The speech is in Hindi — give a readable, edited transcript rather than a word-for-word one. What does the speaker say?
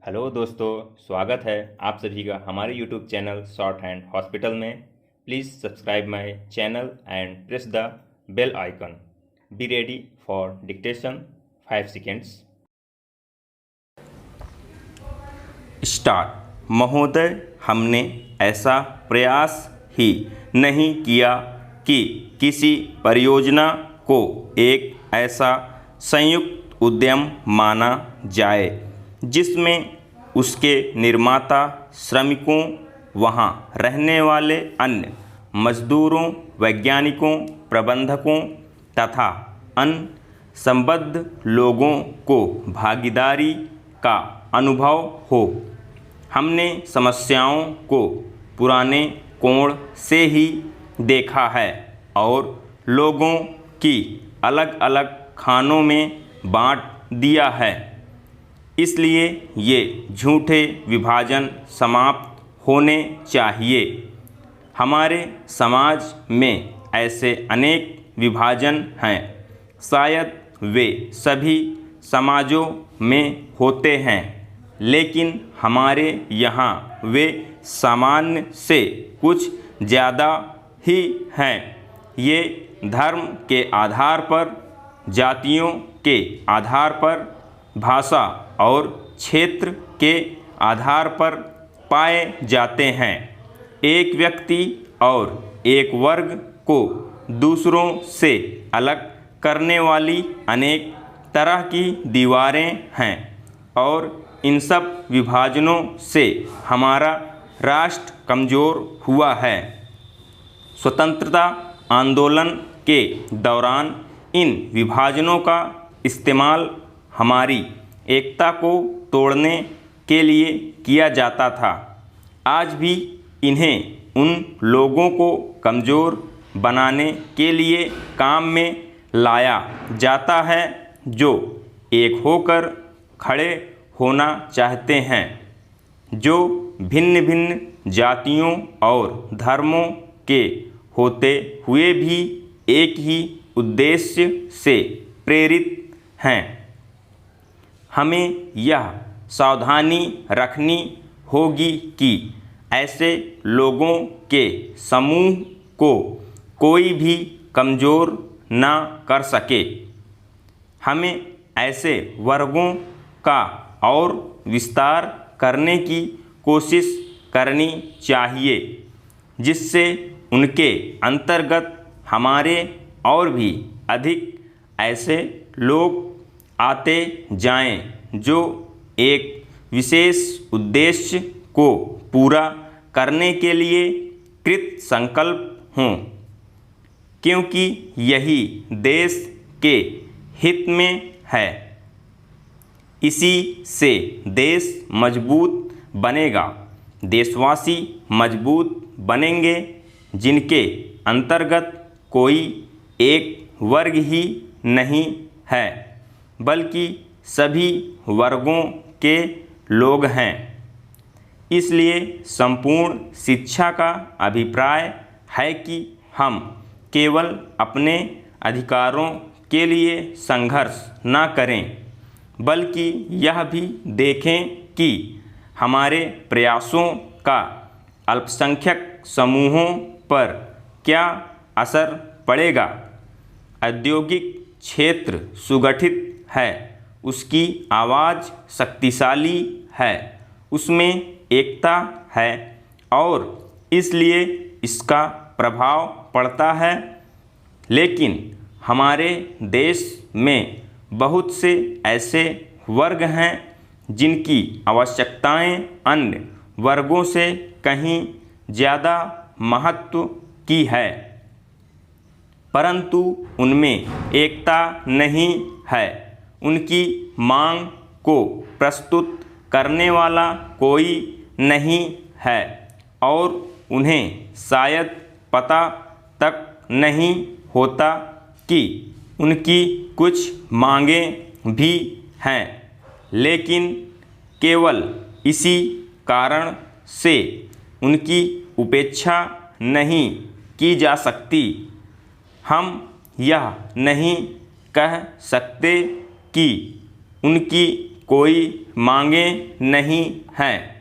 हेलो दोस्तों, स्वागत है आप सभी का हमारे YouTube channel short hand hospital में। Please subscribe my channel and press the bell icon. Be ready for dictation 5 seconds. Start. महोदय, हमने ऐसा प्रयास ही नहीं किया कि किसी परियोजना को एक ऐसा संयुक्त उद्यम माना जाए जिसमें उसके निर्माता, श्रमिकों, वहाँ रहने वाले अन्य मजदूरों, वैज्ञानिकों, प्रबंधकों तथा अन्य संबद्ध लोगों को भागीदारी का अनुभव हो। हमने समस्याओं को पुराने कोण से ही देखा है और लोगों की अलग अलग खानों में बांट दिया है। इसलिए ये झूठे विभाजन समाप्त होने चाहिए। हमारे समाज में ऐसे अनेक विभाजन हैं। शायद वे सभी समाजों में होते हैं, लेकिन हमारे यहाँ वे सामान्य से कुछ ज़्यादा ही हैं। ये धर्म के आधार पर, जातियों के आधार पर, भाषा और क्षेत्र के आधार पर पाए जाते हैं। एक व्यक्ति और एक वर्ग को दूसरों से अलग करने वाली अनेक तरह की दीवारें हैं और इन सब विभाजनों से हमारा राष्ट्र कमज़ोर हुआ है। स्वतंत्रता आंदोलन के दौरान इन विभाजनों का इस्तेमाल हमारी एकता को तोड़ने के लिए किया जाता था। आज भी इन्हें उन लोगों को कमज़ोर बनाने के लिए काम में लाया जाता है जो एक होकर खड़े होना चाहते हैं, जो भिन्न भिन्न जातियों और धर्मों के होते हुए भी एक ही उद्देश्य से प्रेरित हैं। हमें यह सावधानी रखनी होगी कि ऐसे लोगों के समूह को कोई भी कमज़ोर ना कर सके। हमें ऐसे वर्गों का और विस्तार करने की कोशिश करनी चाहिए जिससे उनके अंतर्गत हमारे और भी अधिक ऐसे लोग आते जाएं जो एक विशेष उद्देश्य को पूरा करने के लिए कृत संकल्प हों, क्योंकि यही देश के हित में है। इसी से देश मजबूत बनेगा। देशवासी मजबूत बनेंगे जिनके अंतर्गत कोई एक वर्ग ही नहीं है, बल्कि सभी वर्गों के लोग हैं। इसलिए संपूर्ण शिक्षा का अभिप्राय है कि हम केवल अपने अधिकारों के लिए संघर्ष न करें, बल्कि यह भी देखें कि हमारे प्रयासों का अल्पसंख्यक समूहों पर क्या असर पड़ेगा। औद्योगिक क्षेत्र सुगठित है, उसकी आवाज़ शक्तिशाली है, उसमें एकता है और इसलिए इसका प्रभाव पड़ता है। लेकिन हमारे देश में बहुत से ऐसे वर्ग हैं जिनकी आवश्यकताएं अन्य वर्गों से कहीं ज़्यादा महत्व की है, परंतु उनमें एकता नहीं है। उनकी मांग को प्रस्तुत करने वाला कोई नहीं है और उन्हें शायद पता तक नहीं होता कि उनकी कुछ मांगें भी हैं, लेकिन केवल इसी कारण से उनकी उपेक्षा नहीं की जा सकती। हम यह नहीं कह सकते कि उनकी कोई मांगे नहीं हैं।